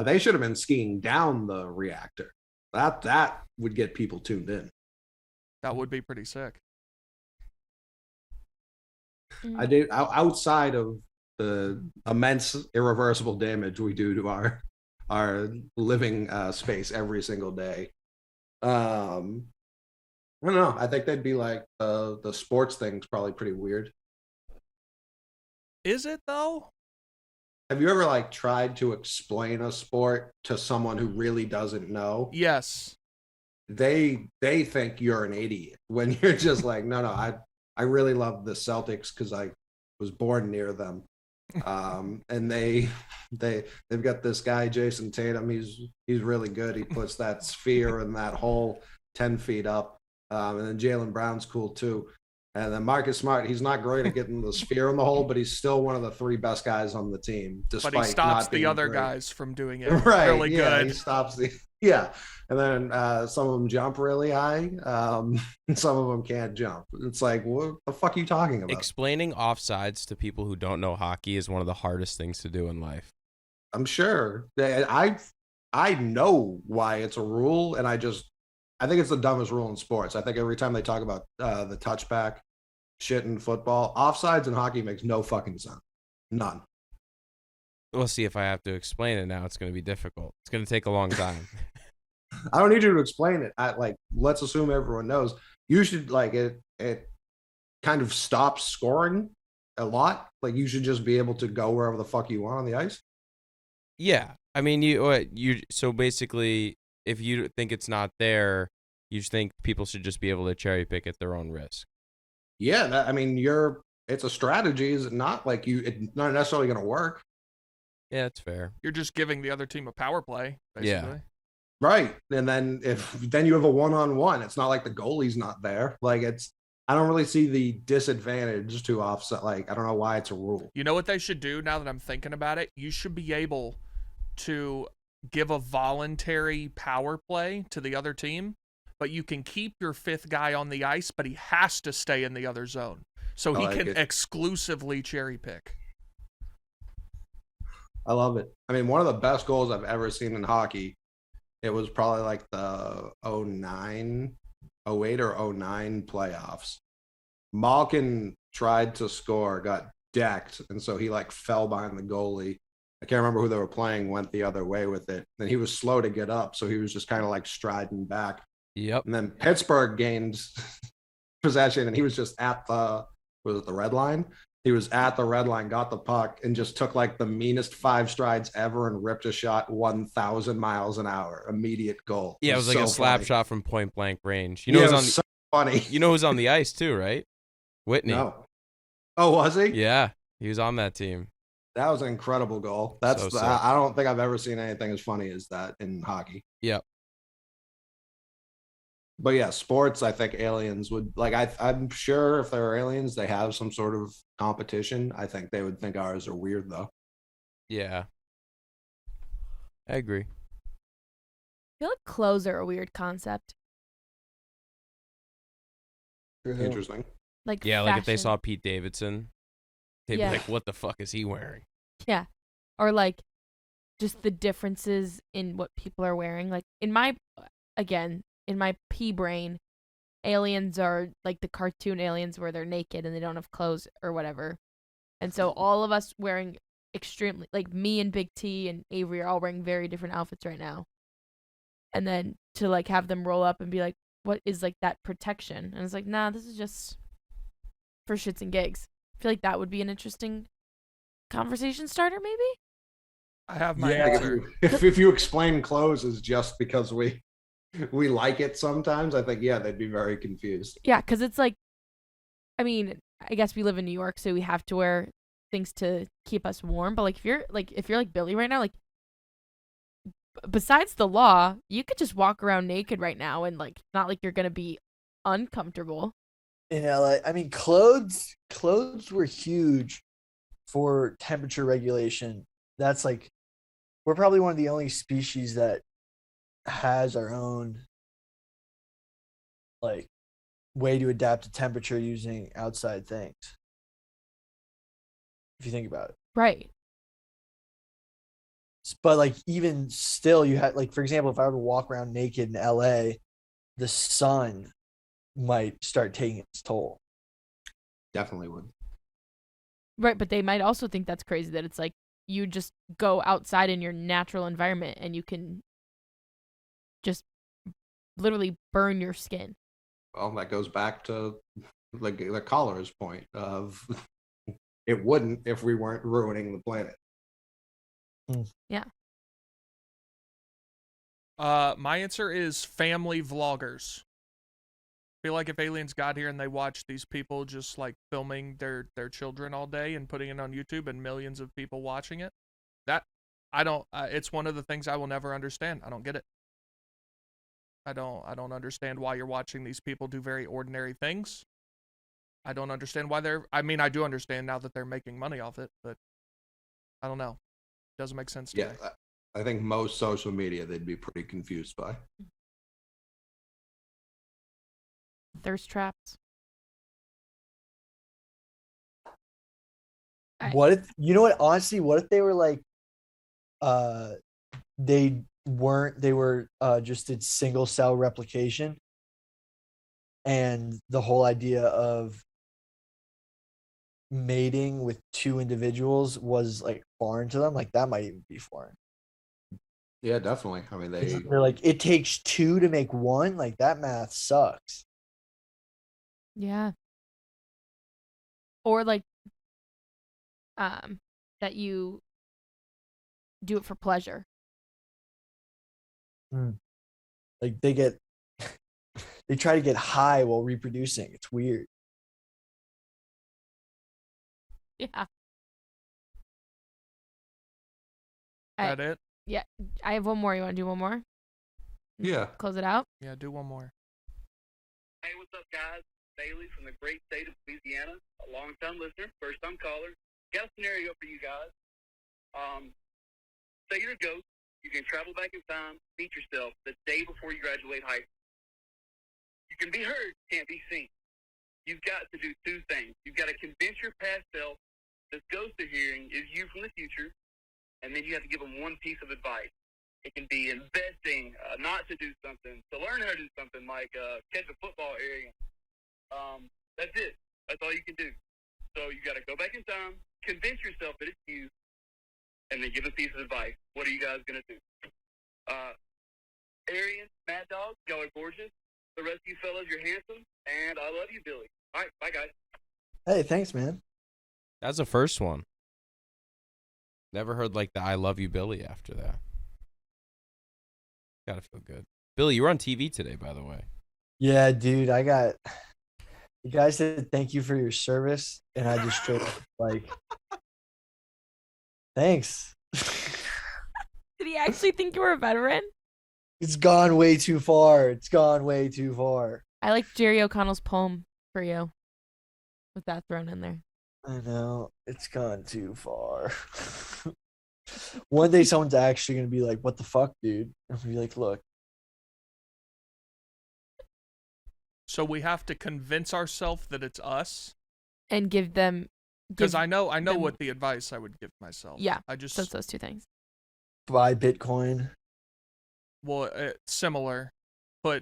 They should have been skiing down the reactor. That would get people tuned in.
That would be pretty sick.
I did outside of the immense irreversible damage we do to our living space every single day. I don't know. I think they'd be like the sports thing's probably pretty weird.
Is it though?
Have you ever like tried to explain a sport to someone who really doesn't know?
Yes.
They think you're an idiot when you're just like, no, I really love the Celtics because I was born near them. And they've got this guy, Jason Tatum. He's really good. He puts that sphere in that hole 10 feet up. And then Jaylen Brown's cool too. And then Marcus Smart, he's not great at getting the sphere in the hole, but he's still one of the 3 best guys on the team. Despite
but he stops
not
the
being
other
great.
guys from doing it
really
good.
He stops the and then some of them jump really high. And some of them can't jump. It's like, what the fuck are you talking about?
Explaining offsides to people who don't know hockey is one of the hardest things to do in life.
I'm sure. I know why it's a rule, and I think it's the dumbest rule in sports. I think every time they talk about the touchback shit in football, offsides in hockey makes no fucking sense. None.
We'll see if I have to explain it now. It's going to be difficult. It's going to take a long time.
I don't need you to explain it. Let's assume everyone knows. You should it kind of stops scoring a lot. Like you should just be able to go wherever the fuck you want on the ice.
Yeah. I mean, you so basically if you think it's not there, you just think people should just be able to cherry pick at their own risk.
Yeah, it's a strategy, is it not? Like it's not necessarily going to work.
Yeah, that's fair.
You're just giving the other team a power play, basically.
Yeah.
Right. And then then you have a one-on-one, it's not like the goalie's not there. Like I don't really see the disadvantage to offset. Like, I don't know why it's a rule.
You know what they should do now that I'm thinking about it? You should be able to give a voluntary power play to the other team, but you can keep your 5th guy on the ice, but he has to stay in the other zone. So he can exclusively cherry pick.
I love it. I mean, one of the best goals I've ever seen in hockey, it was probably like the 08 or 09 playoffs. Malkin tried to score, got decked, and so he like fell behind the goalie. I can't remember who they were playing, went the other way with it. And he was slow to get up, so he was just kind of like striding back.
Yep.
And then Pittsburgh gained possession, and he was just at the red line? He was at the red line, got the puck, and just took like the meanest 5 strides ever and ripped a shot 1,000 miles an hour. Immediate goal.
Yeah, it was like
so
a slap
funny.
shot from point blank range.
You know, it was so funny.
You know who's on the ice too, right? Whitney.
No. Oh, was he?
Yeah, he was on that team.
That was an incredible goal. I don't think I've ever seen anything as funny as that in hockey.
Yep.
But yeah, sports, I think aliens would like. I'm sure if there are aliens, they have some sort of competition. I think they would think ours are weird, though.
Yeah, I agree.
I feel like clothes are a weird concept.
Interesting.
Like
Yeah, like if they
fashion.
saw Pete Davidson, they'd
Yeah.
be like, "What the fuck is he wearing?"
Yeah. Or like just the differences in what people are wearing. Like in my pea brain, aliens are like the cartoon aliens where they're naked and they don't have clothes or whatever. And so all of us wearing extremely, like me and Big T and Avery are all wearing very different outfits right now. And then to like have them roll up and be like, what is like that protection? And it's like, nah, this is just for shits and gigs. I feel like that would be an interesting conversation starter, maybe?
I have my
Yeah,
answer.
if you explain clothes as just because we like it sometimes, I think, yeah, they'd be very confused.
Yeah, because it's like, I mean, I guess we live in New York, so we have to wear things to keep us warm. But like if you're like Billy right now, like besides the law, you could just walk around naked right now and like not like you're gonna be uncomfortable.
In LA, I mean, clothes were huge for temperature regulation. That's like, we're probably one of the only species that has our own like way to adapt to temperature using outside things. If you think about it.
Right.
But like even still, you had like, for example, if I were to walk around naked in LA, the sun might start taking its toll.
Definitely would.
Right, but they might also think that's crazy that it's like you just go outside in your natural environment and you can just literally burn your skin.
Well, that goes back to like the caller's point of it wouldn't if we weren't ruining the planet.
Yeah.
My answer is family vloggers. I feel like if aliens got here and they watched these people just like filming their children all day and putting it on YouTube and millions of people watching it, that I don't. It's one of the things I will never understand. I don't get it. I don't understand why you're watching these people do very ordinary things. I don't understand why they're. I mean, I do understand now that they're making money off it, but I don't know. Doesn't make sense to me.
Yeah, I think most social media they'd be pretty confused by.
Thirst traps.
What if, you know what, honestly, what if they were like, they were just did single cell replication, and the whole idea of mating with two individuals was like foreign to them? Like that might even be foreign.
Yeah, definitely. I mean,
They're like, it takes two to make one. Like that math sucks.
Yeah. Or like that you do it for pleasure.
Like they try to get high while reproducing. It's weird.
Yeah.
That it?
Yeah. I have one more. You want to do one more?
Yeah.
Close it out?
Yeah, do one more.
Hey, what's up, guys? Bailey from the great state of Louisiana, a long-time listener, first-time caller. Got a scenario for you guys. Say you're a ghost. You can travel back in time, meet yourself the day before you graduate high school. You can be heard, can't be seen. You've got to do two things. You've got to convince your past self this ghost they're hearing is you from the future, and then you have to give them one piece of advice. It can be investing, not to do something, to learn how to do something like catch a football, Arian. That's it. That's all you can do. So you got to go back in time, convince yourself that it's you, and then give a piece of advice. What are you guys going to do? Arian, Mad Dog, y'all are gorgeous. The rest of you fellas, you're handsome, and I love you, Billy. All right, bye, guys.
Hey, thanks, man.
That's the first one. Never heard like the I love you, Billy after that. Gotta feel good. Billy, you were on TV today, by the way.
Yeah, dude, the guy said thank you for your service, and I just straight up like, thanks.
Did he actually think you were a veteran?
It's gone way too far. It's gone way too far.
I like Jerry O'Connell's poem for you with that thrown in there.
I know. It's gone too far. One day someone's actually going to be like, what the fuck, dude? And I'll be like, look.
So we have to convince ourselves that it's us.
And give them...
Because I know what the advice I would give myself.
Yeah,
I just...
so it's those two things.
Buy Bitcoin.
Well, similar. But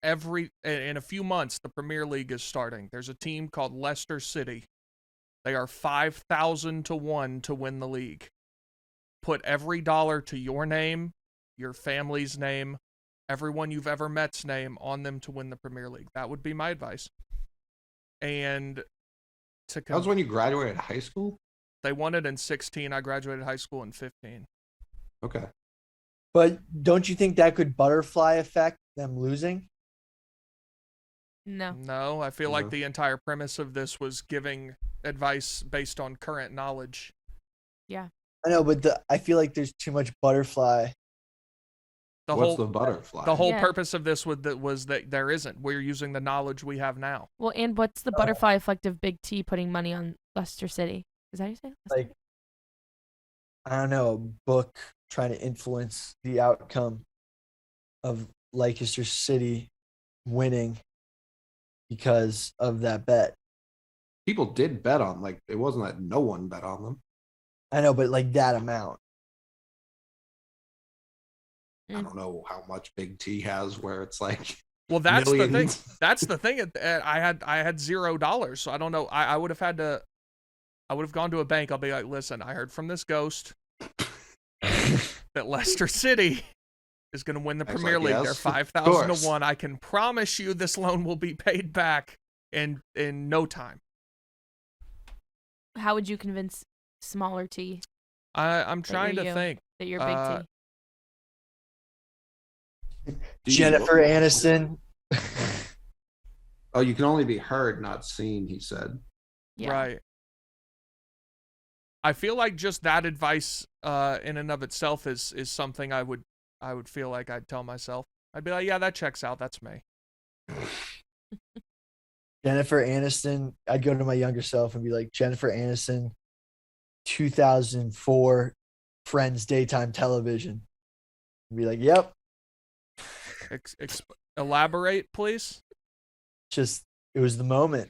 in a few months, the Premier League is starting. There's a team called Leicester City. They are 5,000 to 1 to win the league. Put every dollar to your name, your family's name, everyone you've ever met's name on them to win the Premier League. That would be my advice. And to
that was when you graduated high school?
They won it in 16. I graduated high school in 15.
Okay.
But don't you think that could butterfly affect them losing?
No.
No, I feel like the entire premise of this was giving advice based on current knowledge.
Yeah.
I know, but I feel like there's too much butterfly.
What's the butterfly?
The whole
Yeah.
purpose of this was that there isn't. We're using the knowledge we have now.
Well, and what's the butterfly effect of Big T putting money on Leicester City? Is that how you say it?
Like, I don't know, a book trying to influence the outcome of Leicester City winning because of that bet.
People did bet on, like, it wasn't that no one bet on them.
I know, but like that amount.
I don't know how much Big T has where it's like,
well, that's
millions.
the thing. That's the thing. I had $0, so I don't know. I would have gone to a bank. I'll be like, listen, I heard from this ghost that Leicester City is going to win the Premier League. They're 5,000 to 1. I can promise you this loan will be paid back in no time.
How would you convince smaller T?
I'm trying to think.
That you're Big T.
Jennifer Aniston.
Oh, you can only be heard, not seen, he said.
Yeah.
Right. I feel like just that advice in and of itself is something I would feel like I'd tell myself. I'd be like, yeah, that checks out. That's me.
Jennifer Aniston. I'd go to my younger self and be like, Jennifer Aniston, 2004, Friends daytime television. And be like, yep.
Elaborate, please.
Just, it was the moment.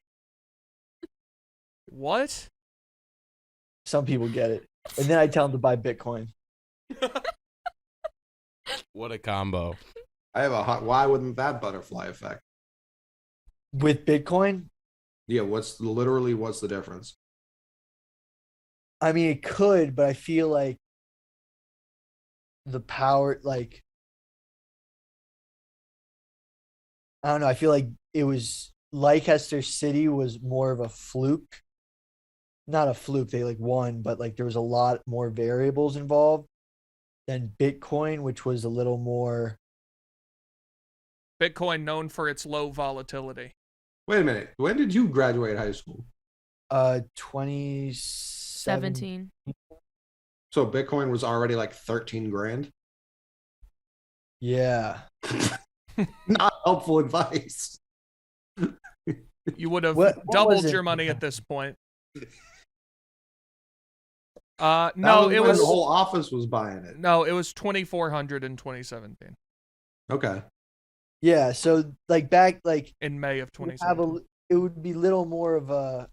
What?
Some people get it. And then I tell them to buy Bitcoin.
What a combo.
I have why wouldn't that butterfly effect?
With Bitcoin?
Yeah, what's the difference?
I mean, it could, but I feel like the power, like, I don't know. I feel like it was Leicester City was more of a fluke. Not a fluke, they like won, but like there was a lot more variables involved than Bitcoin, which was a little more.
Bitcoin known for its low volatility.
Wait a minute. When did you graduate high school?
2017.
So Bitcoin was already like 13 grand?
Yeah.
Not helpful advice.
You would have
what
doubled
was
your
it?
money at this point.
No,
it was
the whole office was buying it.
No, it was 2,400 in 2017.
Okay.
Yeah, so like back like
in May of 2017.
It would be little more of a,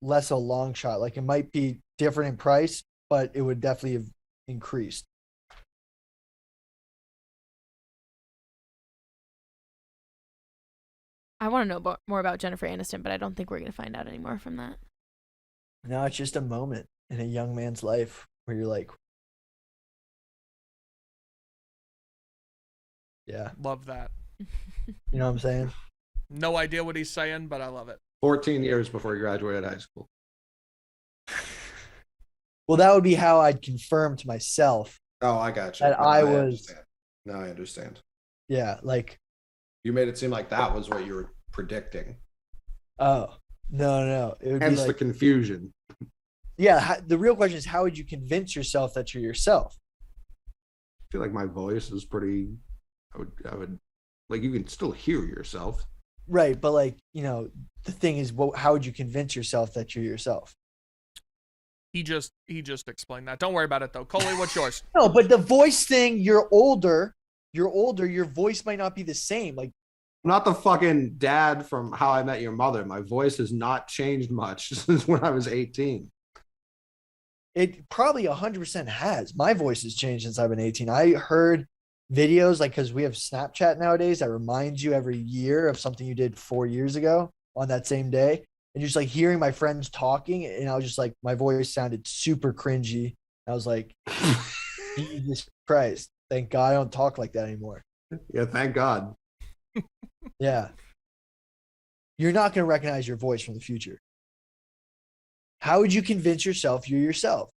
less a long shot. Like it might be different in price, but it would definitely have increased.
I want to know more about Jennifer Aniston, but I don't think we're going to find out any more from that.
No, it's just a moment in a young man's life where you're like, yeah.
Love that.
You know what I'm saying?
No idea what he's saying, but I love it.
14 years before he graduated high school.
Well, that would be how I'd confirm to myself.
Oh, I got you.
That I was.
Now I understand.
Yeah, like.
You made it seem like that was what you were predicting.
Oh, no. It would
Hence
be like,
the confusion.
Yeah, the real question is, how would you convince yourself that you're yourself?
I feel like my voice is pretty. I would like, you can still hear yourself.
Right, but like, the thing is, how would you convince yourself that you're yourself?
He just explained that. Don't worry about it though. Coley, what's yours?
No, but the voice thing, you're older, your voice might not be the same. Like,
I'm not the fucking dad from How I Met Your Mother. My voice has not changed much since when I was 18.
It probably 100% has. My voice has changed since I've been 18. I heard videos, like, because we have Snapchat nowadays that reminds you every year of something you did 4 years ago on that same day. And just like hearing my friends talking, and I was just like, my voice sounded super cringy. I was like, Jesus Christ, thank God I don't talk like that anymore.
Yeah, thank God.
Yeah. You're not going to recognize your voice from the future. How would you convince yourself you're yourself?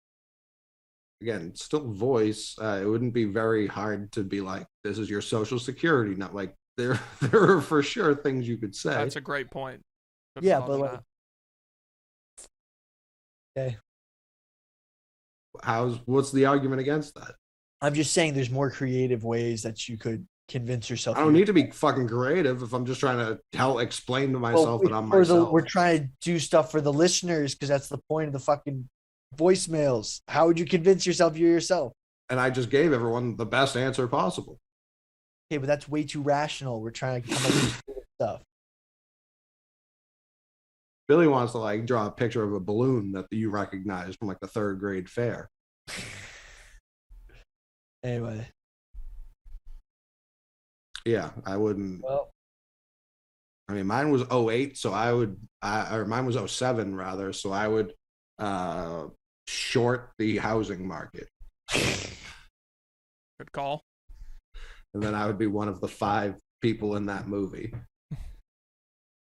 Again, still voice. It wouldn't be very hard to be like, this is your social security. Not like there are for sure things you could say.
That's a great point.
Yeah, but like, Okay.
What's the argument against that?
I'm just saying there's more creative ways that you could convince yourself.
I don't need to be fucking creative if I'm just trying to explain to myself that I'm myself.
We're trying to do stuff for the listeners because that's the point of the fucking voicemails. How would you convince yourself you're yourself?
And I just gave everyone the best answer possible.
Okay, but that's way too rational. We're trying to come up with stuff.
Billy wants to like draw a picture of a balloon that you recognize from like the 3rd grade fair.
Anyway.
Yeah, I wouldn't.
Well,
I mean, mine was 08, so or mine was 07 rather, so I would short the housing market.
Good call.
And then I would be one of the 5 people in that movie.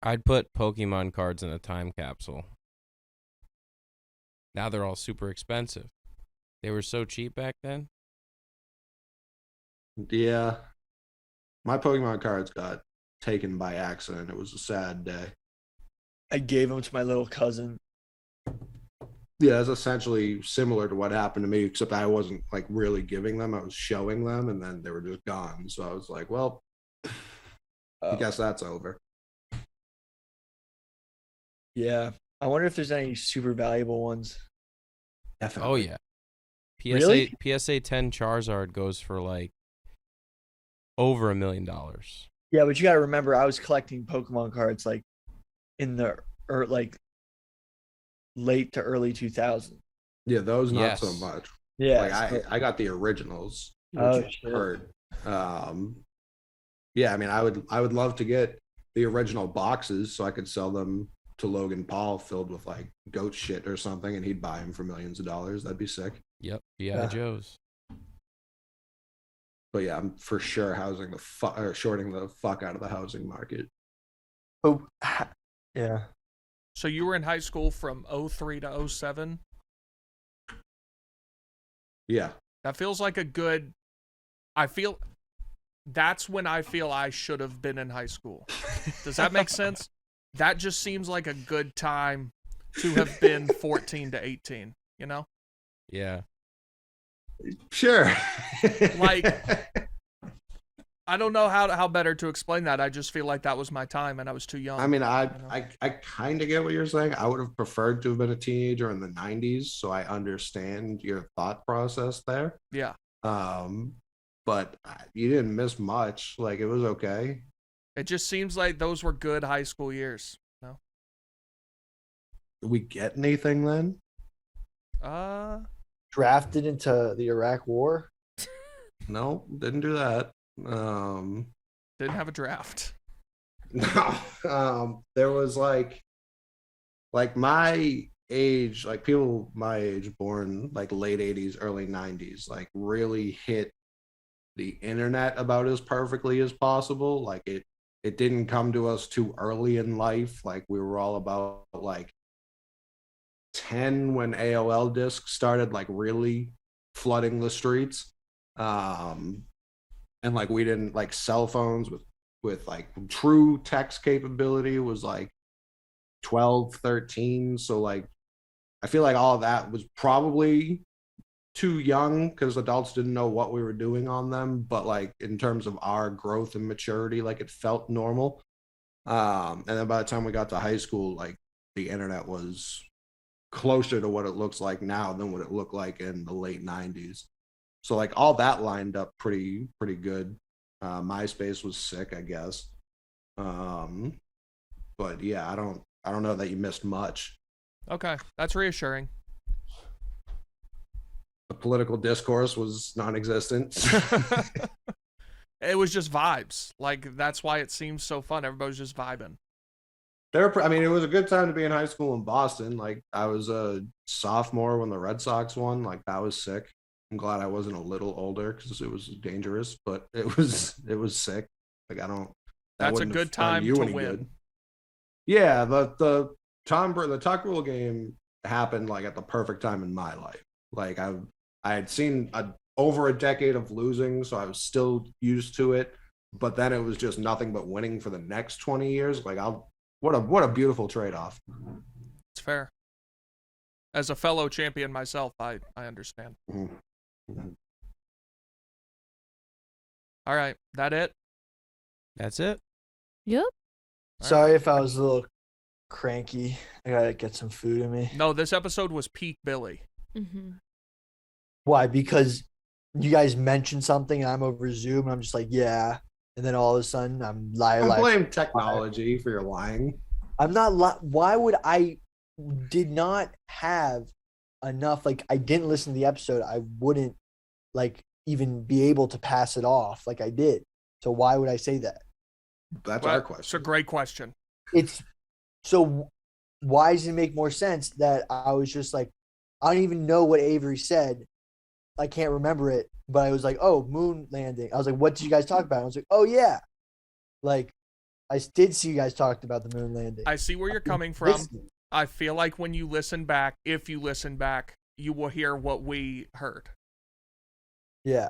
I'd put Pokemon cards in a time capsule. Now they're all super expensive. They were so cheap back then.
Yeah. My Pokemon cards got taken by accident. It was a sad day.
I gave them to my little cousin.
Yeah, it's essentially similar to what happened to me, except I wasn't like really giving them. I was showing them, and then they were just gone. So I was like, well, I guess that's over.
Yeah. I wonder if there's any super valuable ones.
Definitely.
Oh yeah.
Really?
PSA 10 Charizard goes for like over $1 million.
Yeah, but you got to remember, I was collecting Pokemon cards like in the late to early 2000s.
Yeah, those not
Yes.
so much.
Yeah.
Like I got the originals, which
Oh, shit.
hurt. Yeah, I mean, I would love to get the original boxes so I could sell them to Logan Paul filled with like goat shit or something, and he'd buy them for millions of dollars. That'd be sick.
Yep.
Yeah.
Joe's.
But yeah, I'm for sure shorting the fuck out of the housing market.
Oh, yeah.
So you were in high school from 03 to 07?
Yeah.
That feels like a good... That's when I feel I should have been in high school. Does that make sense? That just seems like a good time to have been 14 to 18, you know?
Yeah.
Sure.
Like, I don't know how better to explain that. I just feel like that was my time and I was too young.
I mean,
you know?
I kind of get what you're saying. I would have preferred to have been a teenager in the 90s, so I understand your thought process there.
Yeah.
But you didn't miss much. Like, it was okay.
It just seems like those were good high school years. No.
Did we get anything then?
Drafted into the Iraq War.
No, didn't do that.
Didn't have a draft.
No. There was like my age, like people my age born like late 80s, early 90s, like really hit the internet about as perfectly as possible. Like it didn't come to us too early in life. Like we were all about like 10 when AOL discs started like really flooding the streets. And like we didn't like cell phones with like true text capability was like 12, 13. So like I feel like all of that was probably too young because adults didn't know what we were doing on them, but like in terms of our growth and maturity, like it felt normal. And then by the time we got to high school, like the internet was closer to what it looks like now than what it looked like in the late 90s. So like all that lined up pretty good. MySpace was sick, I guess. But yeah, I don't know that you missed much.
Okay, that's reassuring.
The political discourse was non-existent.
It was just vibes. Like, that's why it seems so fun. Everybody was just vibing.
I mean, it was a good time to be in high school in Boston. Like, I was a sophomore when the Red Sox won. Like, that was sick. I'm glad I wasn't a little older because it was dangerous, but it was sick. Like,
That's a good time to win.
Good. Yeah, the Tuck Rule game happened like at the perfect time in my life. Like I had seen over a decade of losing, so I was still used to it. But then it was just nothing but winning for the next 20 years. Like what a beautiful trade-off.
It's fair. As a fellow champion myself, I understand.
Mhm.
All right, that it?
That's it.
Yep.
Sorry if I was a little cranky. I gotta get some food in me.
No, this episode was peak Billy.
Mm-hmm.
Why? Because you guys mentioned something and I'm over Zoom and I'm just like, yeah. And then all of a sudden I'm
I
lying.
blame technology for your lying.
I'm not. Why would I? Did not have enough. Like I didn't listen to the episode. I wouldn't like even be able to pass it off like I did. So why would I say that?
That's
Well,
our
It's a
question.
great question.
It's so. Why does it make more sense that I was just like, I don't even know what Avery said. I can't remember it, but I was like, oh, moon landing. I was like, what did you guys talk about? I was like, oh yeah, like I did see you guys talked about the moon landing.
I see where you're coming from. I feel like when you listen back, if you listen back, you will hear what we heard.
Yeah.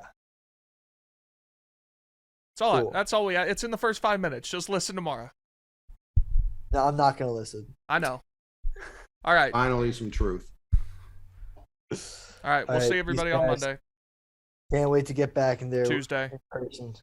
Cool.
That's all we. It's in the first 5 minutes. Just listen tomorrow.
No, I'm not gonna listen.
I know. All right.
Finally, some truth.
All right. We'll see everybody on
guys.
Monday.
Can't wait to get back in there.
Tuesday.
In person.